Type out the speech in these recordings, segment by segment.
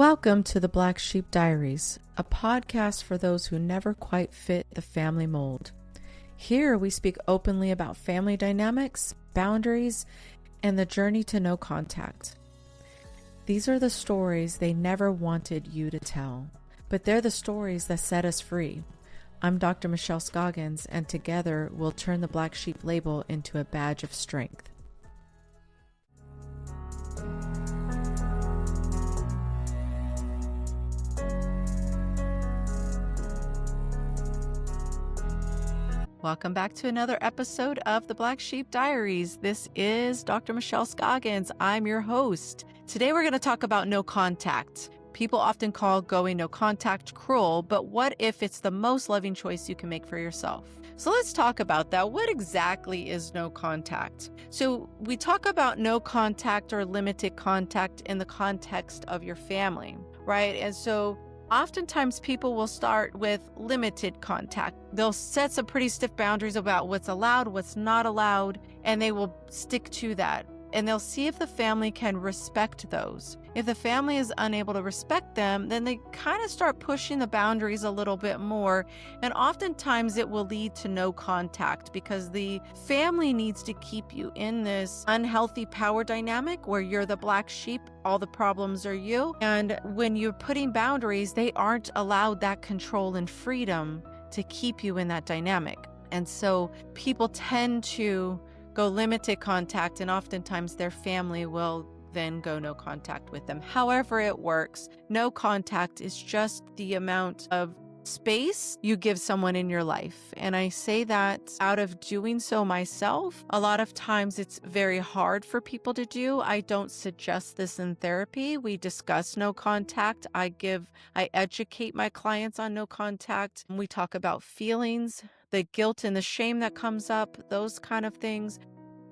Welcome to the Black Sheep Diaries, a podcast for those who never quite fit the family mold. Here we speak openly about family dynamics, boundaries, and the journey to no contact. These are the stories they never wanted you to tell, but they're the stories that set us free. I'm Dr. Michelle Scoggins, and together we'll turn the Black Sheep label into a badge of strength. Welcome back to another episode of the Black Sheep Diaries. This is Dr. Michelle Scoggins. I'm your host. Today we're going to talk about no contact. People often call going no contact cruel, but what if it's the most loving choice you can make for yourself? So let's talk about that. What exactly is no contact? So we talk about no contact or limited contact in the context of your family, right? And so oftentimes people will start with limited contact. They'll set some pretty stiff boundaries about what's allowed, what's not allowed, and they will stick to that. And they'll see if the family can respect those. If the family is unable to respect them, then they kind of start pushing the boundaries a little bit more. And oftentimes it will lead to no contact because the family needs to keep you in this unhealthy power dynamic where you're the black sheep, all the problems are you. And when you're putting boundaries, they aren't allowed that control and freedom to keep you in that dynamic. And so people tend to go limited contact, and oftentimes their family will then go no contact with them. However it works, no contact is just the amount of space you give someone in your life. And I say that out of doing so myself. A lot of times it's very hard for people to do. I don't suggest this in therapy. We discuss no contact. I educate my clients on no contact. We talk about feelings, the guilt and the shame that comes up, those kind of things.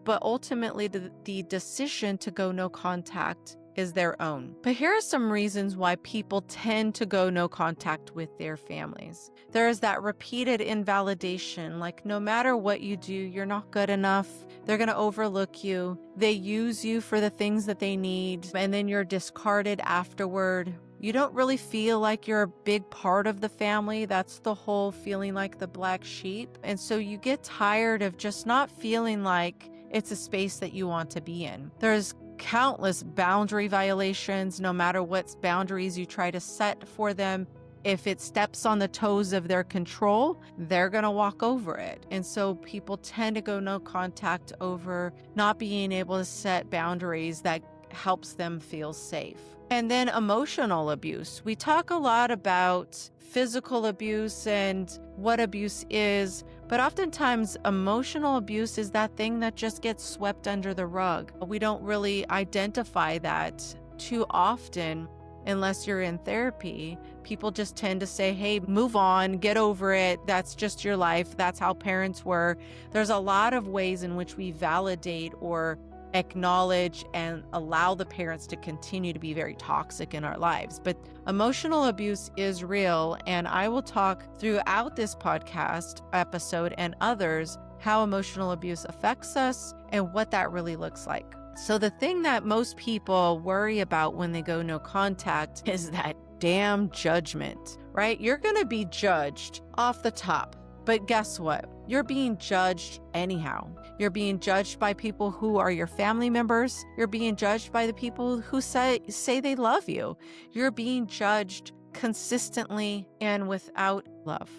But ultimately, the decision to go no contact is their own. But here are some reasons why people tend to go no contact with their families. There is that repeated invalidation, like no matter what you do, you're not good enough. They're going to overlook you. They use you for the things that they need, and then you're discarded afterward. You don't really feel like you're a big part of the family. That's the whole feeling like the black sheep. And so you get tired of just not feeling like it's a space that you want to be in. There's countless boundary violations, no matter what boundaries you try to set for them. If it steps on the toes of their control, they're going to walk over it. And so people tend to go no contact over not being able to set boundaries that helps them feel safe. And then emotional abuse. We talk a lot about physical abuse and what abuse is, but oftentimes emotional abuse is that thing that just gets swept under the rug. We don't really identify that too often unless you're in therapy. People just tend to say, hey, move on, get over it. That's just your life. That's how parents were. There's a lot of ways in which we validate or acknowledge and allow the parents to continue to be very toxic in our lives. But emotional abuse is real, and I will talk throughout this podcast episode and others how emotional abuse affects us and what that really looks like. So the thing that most people worry about when they go no contact is that damn judgment, right? You're going to be judged off the top. But guess what? You're being judged anyhow. You're being judged by people who are your family members. You're being judged by the people who say they love you. You're being judged consistently and without love.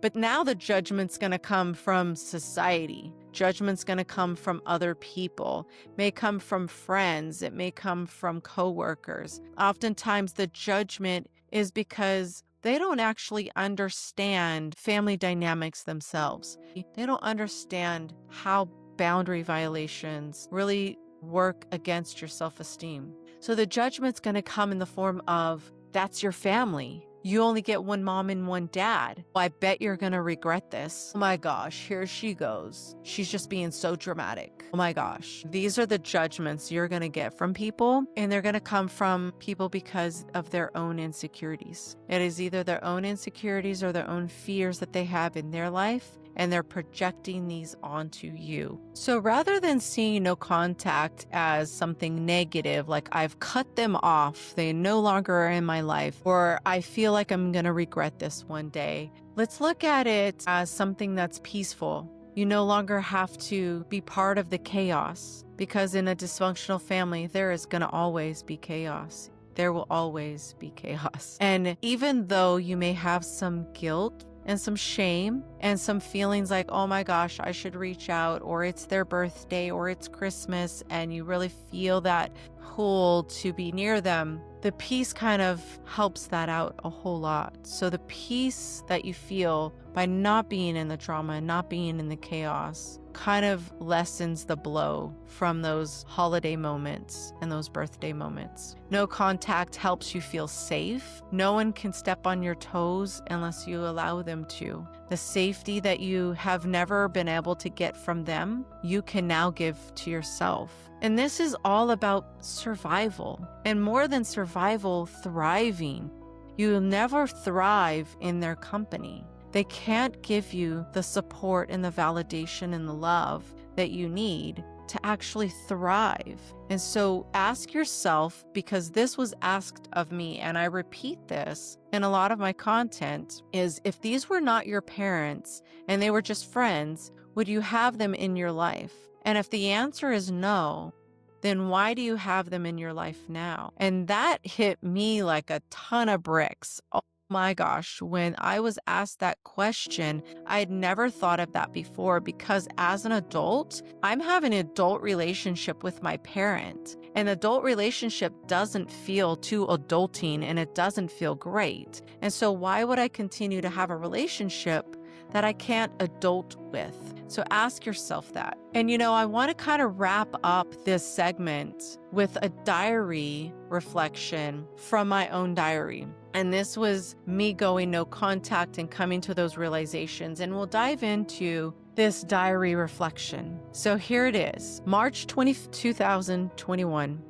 But now the judgment's going to come from society. Judgment's going to come from other people. It may come from friends. It may come from coworkers. Oftentimes the judgment is because they don't actually understand family dynamics themselves. They don't understand how boundary violations really work against your self-esteem. So the judgment's going to come in the form of, that's your family. You only get one mom and one dad. Well, I bet you're going to regret this. Oh my gosh, here she goes. She's just being so dramatic. Oh my gosh. These are the judgments you're going to get from people, and they're going to come from people because of their own insecurities. It is either their own insecurities or their own fears that they have in their life, and they're projecting these onto you. So rather than seeing no contact as something negative, like I've cut them off, they no longer are in my life, or I feel like I'm going to regret this one day, let's look at it as something that's peaceful. You no longer have to be part of the chaos, because in a dysfunctional family, there is going to always be chaos. There will always be chaos. And even though you may have some guilt and some shame and some feelings like, oh my gosh, I should reach out, or it's their birthday, or it's Christmas, and you really feel that pull to be near them, the peace kind of helps that out a whole lot. So the peace that you feel by not being in the drama and not being in the chaos kind of lessens the blow from those holiday moments and those birthday moments. No contact helps you feel safe. No one can step on your toes unless you allow them to. The safety that you have never been able to get from them, you can now give to yourself. And this is all about survival. And more than survival, thriving. You'll never thrive in their company. They can't give you the support and the validation and the love that you need to actually thrive. And so ask yourself, because this was asked of me, and I repeat this in a lot of my content, is if these were not your parents and they were just friends, would you have them in your life? And if the answer is no, then why do you have them in your life now? And that hit me like a ton of bricks. Oh my gosh, when I was asked that question, I'd never thought of that before, because as an adult, I'm having an adult relationship with my parent. An adult relationship doesn't feel too adulting, and it doesn't feel great. And so why would I continue to have a relationship that I can't adult with? So ask yourself that. And I want to kind of wrap up this segment with a diary reflection from my own diary. And this was me going no contact and coming to those realizations. And we'll dive into this diary reflection. So here it is, March 2021,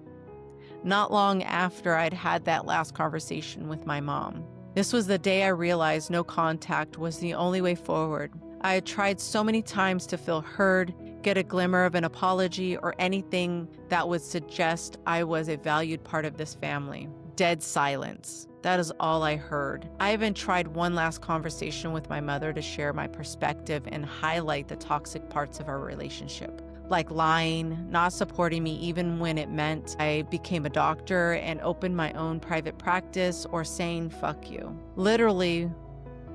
not long after I'd had that last conversation with my mom. This was the day I realized no contact was the only way forward. I had tried so many times to feel heard, get a glimmer of an apology, or anything that would suggest I was a valued part of this family. Dead silence. That is all I heard. I even tried one last conversation with my mother to share my perspective and highlight the toxic parts of our relationship, like lying, not supporting me even when it meant I became a doctor and opened my own private practice, or saying fuck you. Literally,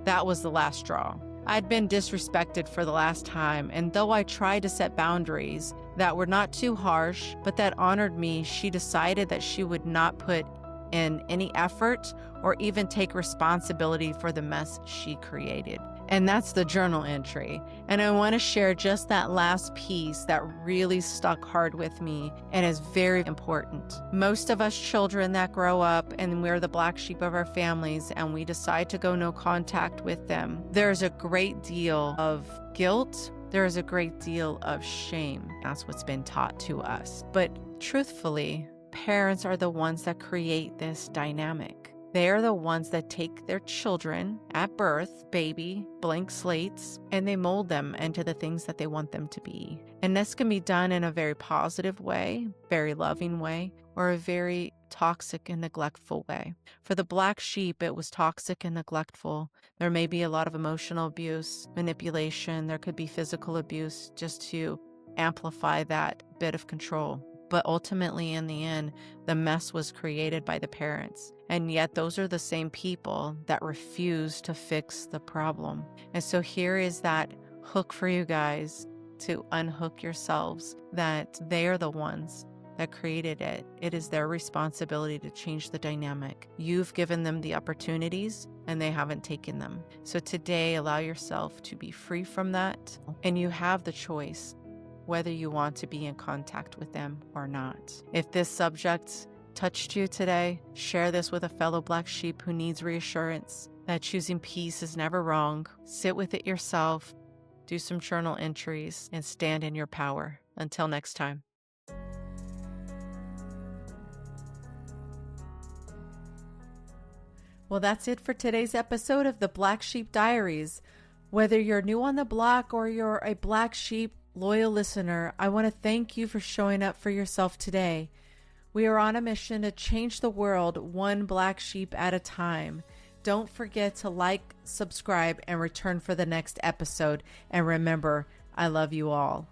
that was the last straw. I'd been disrespected for the last time, and though I tried to set boundaries that were not too harsh, but that honored me, she decided that she would not put in any effort or even take responsibility for the mess she created. And that's the journal entry. And I want to share just that last piece that really stuck hard with me and is very important. Most of us children that grow up and we're the black sheep of our families and we decide to go no contact with them, there's a great deal of guilt. There's a great deal of shame. That's what's been taught to us. But truthfully, parents are the ones that create this dynamic. They are the ones that take their children at birth, baby, blank slates, and they mold them into the things that they want them to be. And this can be done in a very positive way, very loving way, or a very toxic and neglectful way. For the black sheep, it was toxic and neglectful. There may be a lot of emotional abuse, manipulation. There could be physical abuse just to amplify that bit of control. But ultimately, in the end, the mess was created by the parents. And yet those are the same people that refuse to fix the problem. And so here is that hook for you guys to unhook yourselves, that they are the ones that created it. It is their responsibility to change the dynamic. You've given them the opportunities and they haven't taken them. So today, allow yourself to be free from that. And you have the choice whether you want to be in contact with them or not. If this subject touched you today, share this with a fellow black sheep who needs reassurance that choosing peace is never wrong. Sit with it yourself, do some journal entries, and stand in your power. Until next time. Well, that's it for today's episode of the Black Sheep Diaries. Whether you're new on the block or you're a Black Sheep loyal listener, I want to thank you for showing up for yourself today. We are on a mission to change the world one Black Sheep at a time. Don't forget to like, subscribe, and return for the next episode. And remember, I love you all.